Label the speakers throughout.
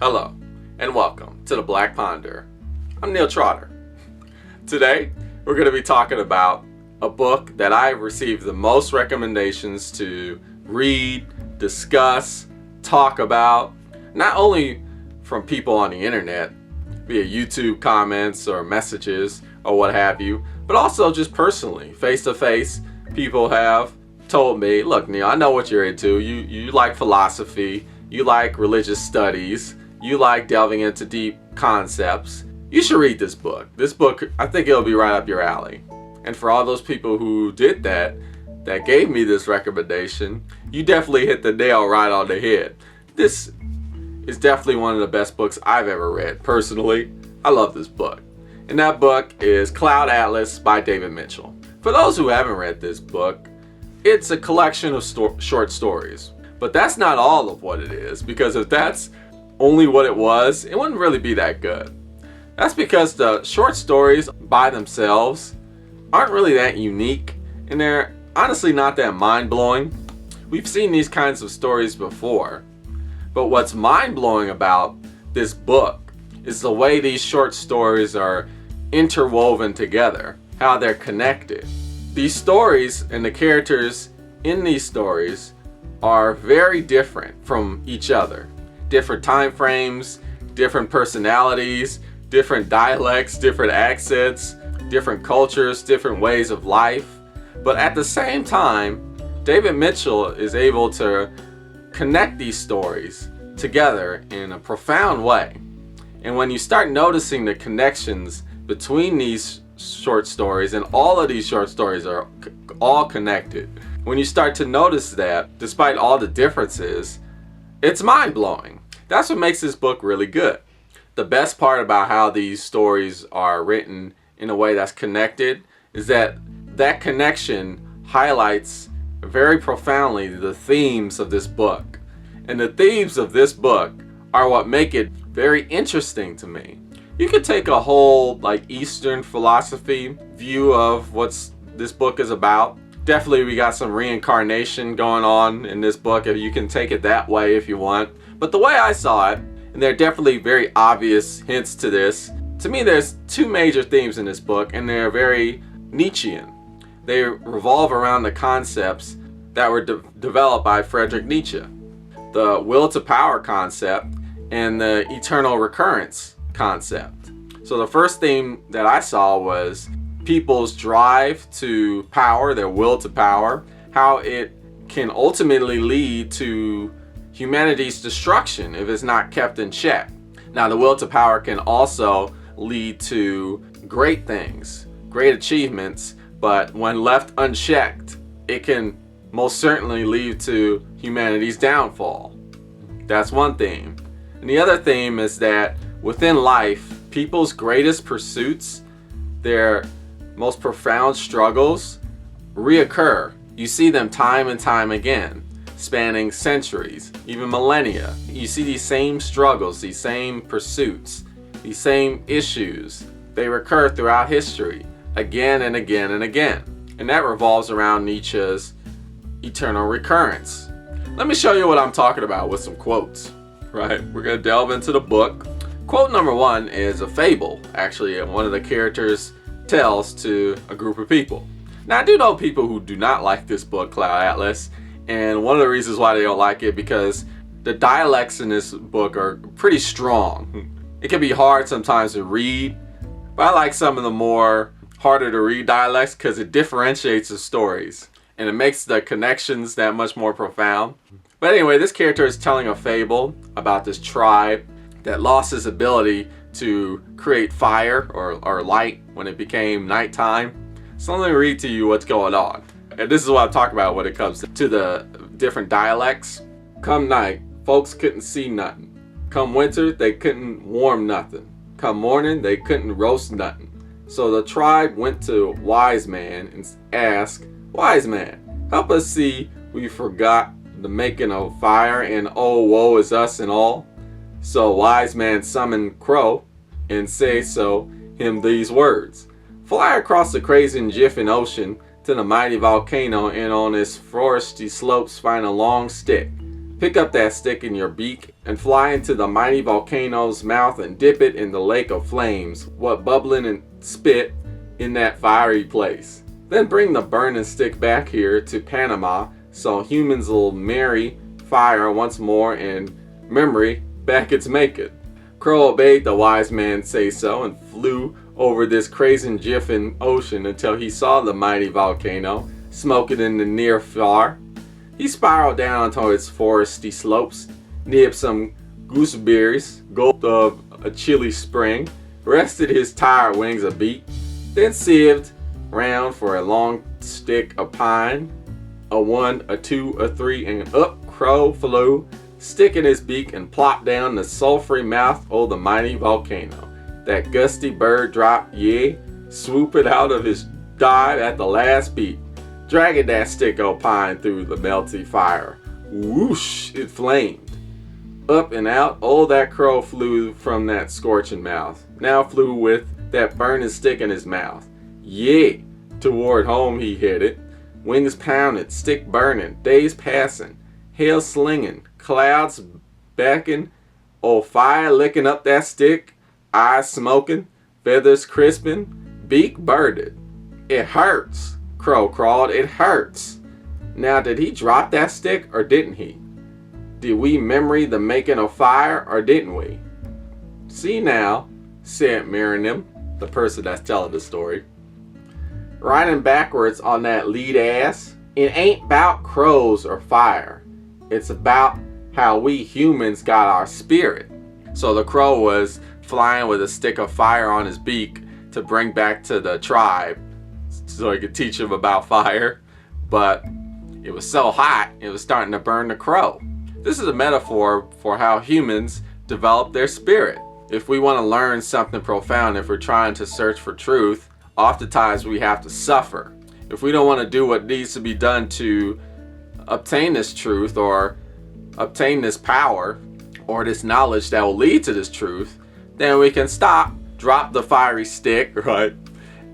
Speaker 1: Hello, and welcome to the Black Ponder. I'm Neil Trotter. Today, we're going to be talking about a book that I've received the most recommendations to read, discuss, talk about, not only from people on the internet, via YouTube comments or messages or what have you, but also just personally, face to face. People have told me, look, Neil, I know what you're into. You like philosophy, you like religious studies, you like delving into deep concepts. You should read this book. This book, I think it'll be right up your alley. And for all those people who did that gave me this recommendation, you definitely hit the nail right on the head. This is definitely one of the best books I've ever read. Personally, I love this book. And that book is Cloud Atlas by David Mitchell. For those who haven't read this book, it's a collection of short stories. But that's not all of what it is, because if that's only what it was, it wouldn't really be that good. That's because the short stories by themselves aren't really that unique, and they're honestly not that mind-blowing. We've seen these kinds of stories before, but what's mind-blowing about this book is the way these short stories are interwoven together, how they're connected. These stories and the characters in these stories are very different from each other. Different time frames, different personalities, different dialects, different accents, different cultures, different ways of life. But at the same time, David Mitchell is able to connect these stories together in a profound way. And when you start noticing the connections between these short stories, and all of these short stories are all connected, when you start to notice that, despite all the differences, it's mind-blowing. That's what makes this book really good. The best part about how these stories are written in a way that's connected is that connection highlights very profoundly the themes of this book. And the themes of this book are what make it very interesting to me. You could take a whole Eastern philosophy view of what this book is about. Definitely we got some reincarnation going on in this book, if you can take it that way if you want. But the way I saw it, and there are definitely very obvious hints to this, to me there's two major themes in this book, and they're very Nietzschean. They revolve around the concepts that were developed by Friedrich Nietzsche. The will to power concept and the eternal recurrence concept. So the first theme that I saw was people's drive to power, their will to power, how it can ultimately lead to humanity's destruction if it's not kept in check. Now, the will to power can also lead to great things, great achievements, but when left unchecked, it can most certainly lead to humanity's downfall. That's one theme. And the other theme is that within life, people's greatest pursuits, their most profound struggles, reoccur. You see them time and time again, spanning centuries, even millennia. You see these same struggles, these same pursuits, these same issues. They recur throughout history, again and again and again. And that revolves around Nietzsche's eternal recurrence. Let me show you what I'm talking about with some quotes, right? We're going to delve into the book. Quote number one is a fable, actually, and one of the characters tells to a group of people. Now, I do know people who do not like this book, Cloud Atlas, and one of the reasons why they don't like it because the dialects in this book are pretty strong. It can be hard sometimes to read, but I like some of the more harder to read dialects because it differentiates the stories and it makes the connections that much more profound. But anyway, this character is telling a fable about this tribe that lost its ability to create fire or light when it became nighttime. So let me read to you what's going on. And this is what I'm talking about when it comes to the different dialects. Come night, folks couldn't see nothing. Come winter, they couldn't warm nothing. Come morning, they couldn't roast nothing. So the tribe went to Wise Man and asked, Wise Man, help us see we forgot the making of fire, and oh, woe is us and all. So Wise Man summoned Crow and say so him these words. Fly across the crazy and jiffing ocean to the mighty volcano, and on its foresty slopes find a long stick. Pick up that stick in your beak and fly into the mighty volcano's mouth and dip it in the lake of flames, what bubbling and spit in that fiery place. Then bring the burning stick back here to Panama so humans will marry fire once more in memory back its making. Crow obeyed the wise man say so and flew over this crazy jiffin ocean until he saw the mighty volcano smoking in the near far. He spiraled down onto its foresty slopes, nibbed some gooseberries, gulped of a chilly spring, rested his tired wings a beat, then sieved round for a long stick of pine, a 1, a 2, a 3, and up Crow flew, stick in his beak and plopped down the sulphry mouth of the mighty volcano. That gusty bird dropped, swooped out of his dive at the last beat, dragging that stick of pine through the melty fire. Whoosh, it flamed. Up and out, that crow flew from that scorching mouth. Now flew with that burning stick in his mouth. Toward home he headed. Wings pounded, stick burning, days passing, hail slinging, clouds backing, fire licking up that stick, eyes smoking, feathers crisping, beak birded. It hurts. Crow crawled, it hurts. Now did he drop that stick or didn't he? Did we memory the making of fire or didn't we? See now, said Miriam, the person that's telling the story, riding backwards on that lead ass, it ain't about crows or fire. It's about how we humans got our spirit. So the crow was flying with a stick of fire on his beak to bring back to the tribe so he could teach them about fire, but it was so hot it was starting to burn the crow. This is a metaphor for how humans develop their spirit. If we want to learn something profound, if we're trying to search for truth, oftentimes we have to suffer. If we don't want to do what needs to be done to obtain this truth or obtain this power or this knowledge that will lead to this truth, then we can stop, drop the fiery stick, right?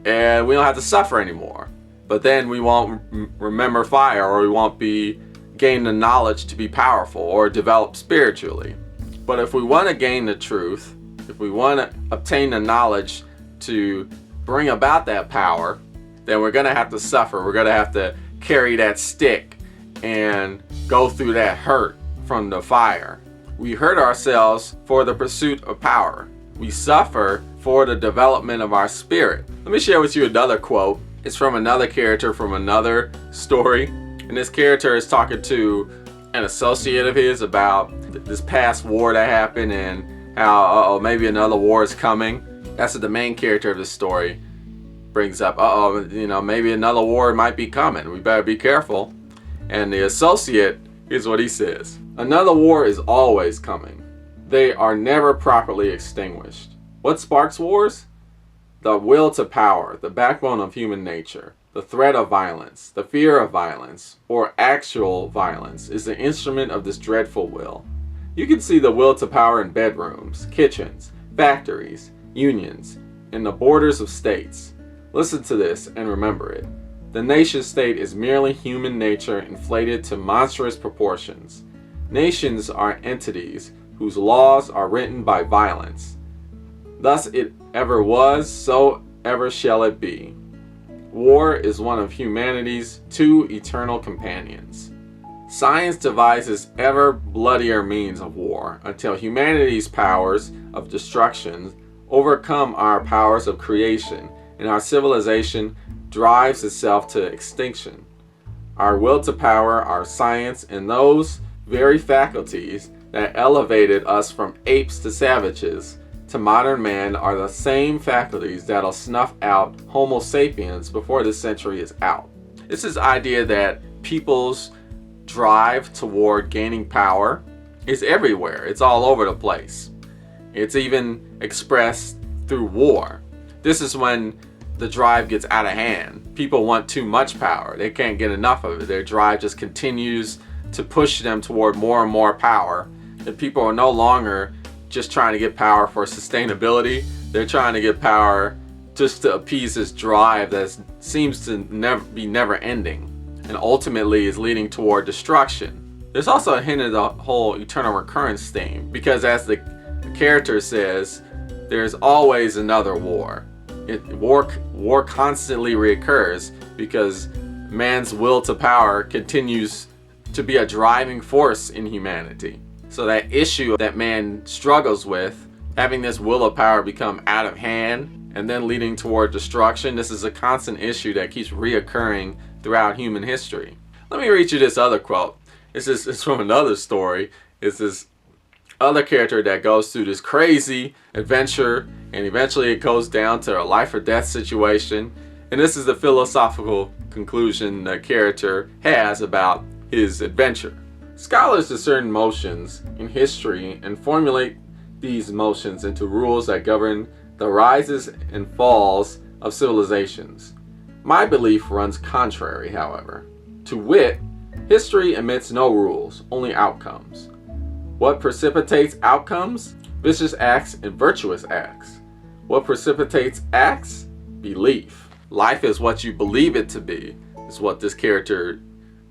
Speaker 1: And we don't have to suffer anymore. But then we won't remember fire, or we won't be gain the knowledge to be powerful or develop spiritually. But if we want to gain the truth, if we want to obtain the knowledge to bring about that power, then we're going to have to suffer. We're going to have to carry that stick and go through that hurt from the fire. We hurt ourselves for the pursuit of power. We suffer for the development of our spirit. Let me share with you another quote. It's from another character from another story. And this character is talking to an associate of his about this past war that happened and how, maybe another war is coming. That's what the main character of the story brings up. Maybe another war might be coming. We better be careful. And the associate, here's what he says. Another war is always coming. They are never properly extinguished. What sparks wars? The will to power, the backbone of human nature. The threat of violence, the fear of violence, or actual violence is the instrument of this dreadful will. You can see the will to power in bedrooms, kitchens, factories, unions, in the borders of states. Listen to this and remember it. The nation state is merely human nature inflated to monstrous proportions. Nations are entities whose laws are written by violence. Thus it ever was, so ever shall it be. War is one of humanity's two eternal companions. Science devises ever bloodier means of war until humanity's powers of destruction overcome our powers of creation and our civilization drives itself to extinction. Our will to power, our science, and those very faculties that elevated us from apes to savages to modern man are the same faculties that'll snuff out Homo sapiens before this century is out. It's this idea that people's drive toward gaining power is everywhere. It's all over the place. It's even expressed through war. This is when the drive gets out of hand. People want too much power. They can't get enough of it. Their drive just continues to push them toward more and more power. And people are no longer just trying to get power for sustainability. They're trying to get power just to appease this drive that seems to never ending and ultimately is leading toward destruction. There's also a hint of the whole eternal recurrence theme, because as the character says, there's always another war. War constantly reoccurs because man's will to power continues to be a driving force in humanity. So that issue that man struggles with, having this will of power become out of hand and then leading toward destruction, this is a constant issue that keeps reoccurring throughout human history. Let me read you this other quote. It's from another story. It's this other character that goes through this crazy adventure, and eventually it goes down to a life or death situation. And this is the philosophical conclusion the character has about his adventure. Scholars discern motions in history and formulate these motions into rules that govern the rises and falls of civilizations. My belief runs contrary, however. To wit, history admits no rules, only outcomes. What precipitates outcomes? Vicious acts and virtuous acts. What precipitates acts? Belief. Life is what you believe it to be, is what this character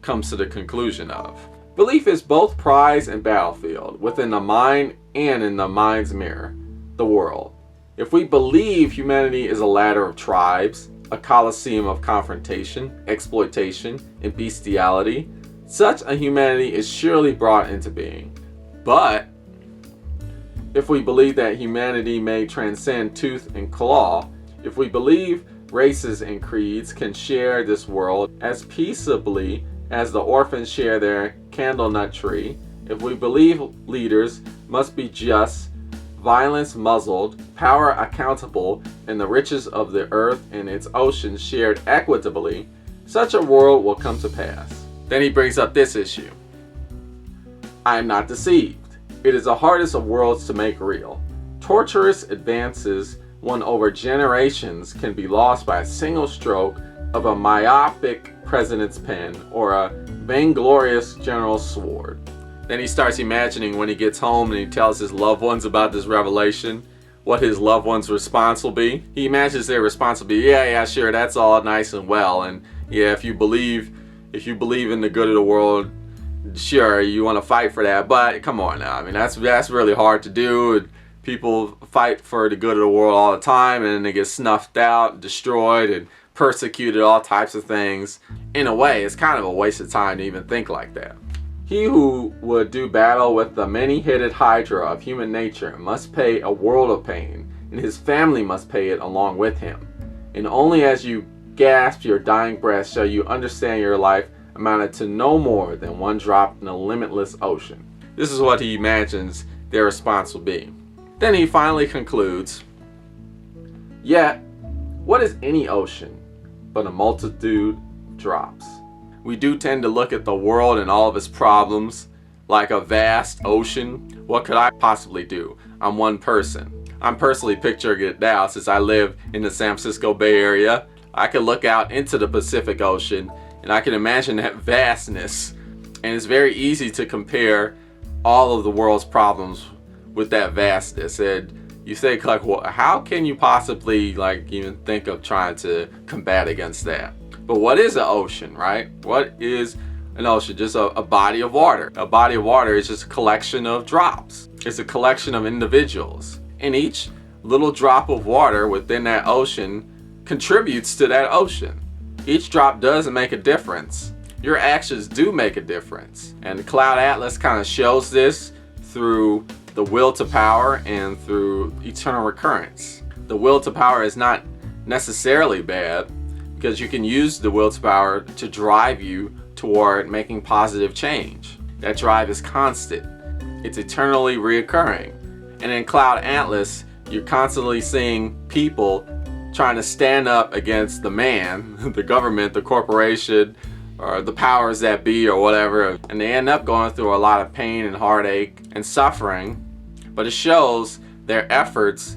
Speaker 1: comes to the conclusion of. Belief is both prize and battlefield, within the mind and in the mind's mirror, the world. If we believe humanity is a ladder of tribes, a coliseum of confrontation, exploitation, and bestiality, such a humanity is surely brought into being. But if we believe that humanity may transcend tooth and claw, if we believe races and creeds can share this world as peaceably as the orphans share their candle nut tree, if we believe leaders must be just, violence muzzled, power accountable, and the riches of the earth and its oceans shared equitably, such a world will come to pass. Then he brings up this issue. I am not deceived. It is the hardest of worlds to make real. Torturous advances won over generations can be lost by a single stroke of a myopic president's pen or a vainglorious general's sword. Then he starts imagining when he gets home and he tells his loved ones about this revelation, what his loved ones' response will be. He imagines their response will be, yeah, sure, that's all nice and well, and yeah, if you believe in the good of the world, sure, you want to fight for that, but come on now. I mean, that's really hard to do. People fight for the good of the world all the time, and then they get snuffed out, destroyed, and persecuted, all types of things. In a way, it's kind of a waste of time to even think like that. He who would do battle with the many-headed hydra of human nature must pay a world of pain, and his family must pay it along with him. And only as you gasp your dying breath shall you understand your life amounted to no more than one drop in a limitless ocean. This is what he imagines their response will be. Then he finally concludes, yet, what is any ocean but a multitude of drops? We do tend to look at the world and all of its problems like a vast ocean. What could I possibly do? I'm one person. I'm personally picturing it now since I live in the San Francisco Bay Area. I can look out into the Pacific Ocean and I can imagine that vastness. And it's very easy to compare all of the world's problems with that vastness. And you think, like, well, how can you possibly even think of trying to combat against that? But what is an ocean, right? What is an ocean? Just a body of water. A body of water is just a collection of drops. It's a collection of individuals. And each little drop of water within that ocean contributes to that ocean. Each drop does make a difference. Your actions do make a difference. And the Cloud Atlas kind of shows this through the will to power and through eternal recurrence. The will to power is not necessarily bad, because you can use the will to power to drive you toward making positive change. That drive is constant. It's eternally reoccurring. And in Cloud Atlas, you're constantly seeing people trying to stand up against the man, the government, the corporation, or the powers that be, or whatever. And they end up going through a lot of pain and heartache and suffering. But it shows their efforts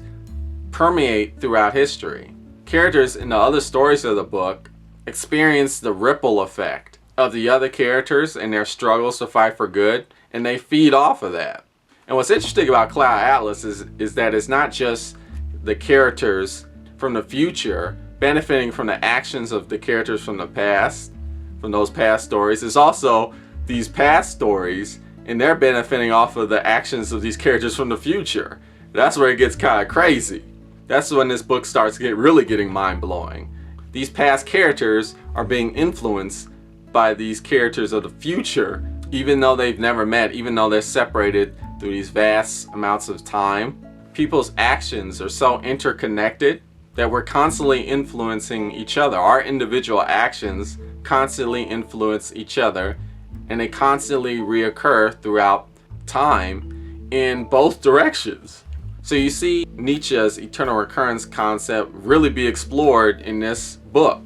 Speaker 1: permeate throughout history. Characters in the other stories of the book experience the ripple effect of the other characters and their struggles to fight for good, and they feed off of that. And what's interesting about Cloud Atlas is that it's not just the characters from the future benefiting from the actions of the characters from the past, from those past stories. It's also these past stories and they're benefiting off of the actions of these characters from the future. That's where it gets kind of crazy. That's when this book starts really getting mind-blowing. These past characters are being influenced by these characters of the future, even though they've never met, even though they're separated through these vast amounts of time. People's actions are so interconnected that we're constantly influencing each other. Our individual actions constantly influence each other, and they constantly reoccur throughout time in both directions. So you see Nietzsche's eternal recurrence concept really be explored in this book.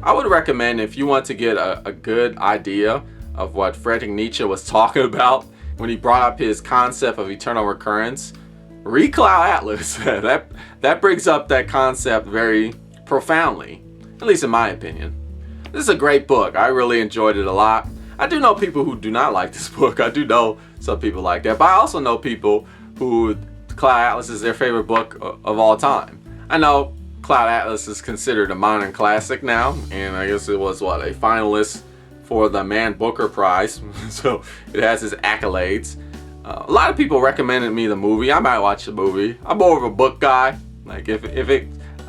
Speaker 1: I would recommend, if you want to get a good idea of what Friedrich Nietzsche was talking about when he brought up his concept of eternal recurrence, read Cloud Atlas. that brings up that concept very profoundly, at least in my opinion. This is a great book. I really enjoyed it a lot. I do know people who do not like this book. I do know some people like that, but I also know people who Cloud Atlas is their favorite book of all time. I know Cloud Atlas is considered a modern classic now, and I guess it was a finalist for the Man Booker Prize, so it has its accolades. A lot of people recommended me the movie. I might watch the movie. I'm more of a book guy. Like if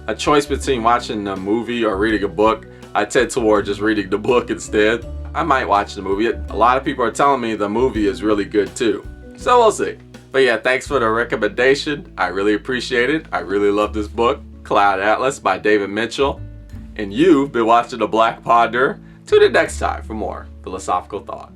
Speaker 1: a choice between watching the movie or reading a book, I tend toward just reading the book instead. I might watch the movie. A lot of people are telling me the movie is really good too, so we'll see. But yeah, thanks for the recommendation. I really appreciate it. I really love this book, Cloud Atlas by David Mitchell. And you've been watching The Black Ponder. Tune in next time for more philosophical thought.